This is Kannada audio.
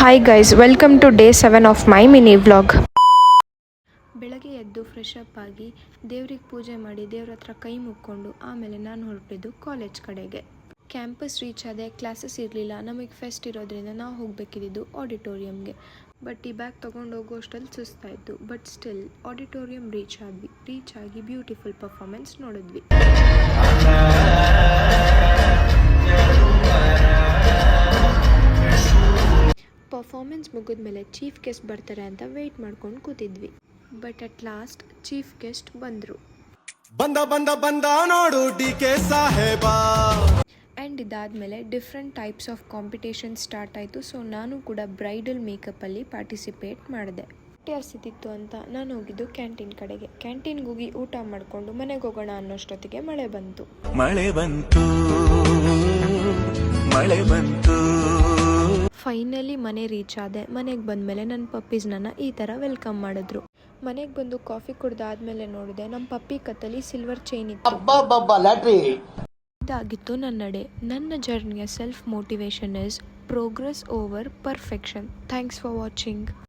Hi guys, welcome to day 7 of my mini vlog. ಬೆಳಗ್ಗೆ ಎದ್ದು ಫ್ರೆಶ್ ಅಪ್ ಆಗಿ ದೇವ್ರಿಗೆ ಪೂಜೆ ಮಾಡಿ ದೇವ್ರ ಹತ್ರ ಕೈ ಮುಕ್ಕೊಂಡು ಆಮೇಲೆ ನಾನು ಹೊರಟಿದ್ದು ಕಾಲೇಜ್ ಕಡೆಗೆ. ಕ್ಯಾಂಪಸ್ ರೀಚ್ ಆದೆ, ಕ್ಲಾಸಸ್ ಇರಲಿಲ್ಲ, ನಮಗೆ ಫೆಸ್ಟ್ ಇರೋದ್ರಿಂದ ನಾವು ಹೋಗಬೇಕಿದ್ದು ಆಡಿಟೋರಿಯಂಗೆ. ಬಟ್ ಈ ಬ್ಯಾಗ್ ತೊಗೊಂಡು ಹೋಗೋ ಅಷ್ಟರಲ್ಲಿ ಸುಸ್ತಾಯಿತು. ಬಟ್ ಸ್ಟಿಲ್ ಆಡಿಟೋರಿಯಂ ರೀಚ್ ಆಗಿ ಬ್ಯೂಟಿಫುಲ್ ಪರ್ಫಾರ್ಮೆನ್ಸ್ ನೋಡಿದ್ವಿ. ಪರ್ಫಾರ್ಮೆನ್ಸ್ ಮುಗಿದ್ಮೇಲೆ ಚೀಫ್ ಗೆಸ್ಟ್ ಬರ್ತಾರೆ ಅಂತ ವೆಯ್ಟ್ ಮಾಡ್ಕೊಂಡು ಕೂತಿದ್ವಿ. But at last chief guest ಬಂದರು. ಬಂದ ನೋಡು ಡಿಕೆ ಸಾಹೇಬ. ಆ್ಯಂಡ್ ಇದಾದಮೇಲೆ different types of competition start ಆಯಿತು. ಸೊ ನಾನು ಕೂಡ ಬ್ರೈಡಲ್ ಮೇಕಪ್ಪಲ್ಲಿ ಪಾರ್ಟಿಸಿಪೇಟ್ ಮಾಡಿದೆ. ಸಿಕ್ತಿತ್ತು ಅಂತ ನಾನು ಹೋಗಿದ್ದು ಕ್ಯಾಂಟೀನ್ ಕಡೆಗೆ. ಕ್ಯಾಂಟೀನ್ಗೆ ಹೋಗಿ ಊಟ ಮಾಡಿಕೊಂಡು ಮನೆಗೆ ಹೋಗೋಣ ಅನ್ನೋಷ್ಟೊತ್ತಿಗೆ ಮಳೆ ಬಂತು. ಫೈನಲಿ ಮನೆ ರೀಚ್ ಆದೆ. ಮನೆಗೆ ಬಂದಮೇಲೆ ನನ್ನ ಪಪ್ಪೀಸ್ ನನ್ನ ಈ ಥರ ವೆಲ್ಕಮ್ ಮಾಡಿದ್ರು. ಮನೆಗೆ ಬಂದು ಕಾಫಿ ಕುಡ್ದಾದ್ಮೇಲೆ ನೋಡಿದೆ ನಮ್ಮ ಪಪ್ಪಿ ಕತ್ತಲ್ಲಿ ಸಿಲ್ವರ್ ಚೈನ್ ಇತ್ತು. ಇದಾಗಿತ್ತು ನನ್ನ ಡೇ. ನನ್ನ ಜರ್ನಿಯ self motivation is progress over perfection. Thanks for watching.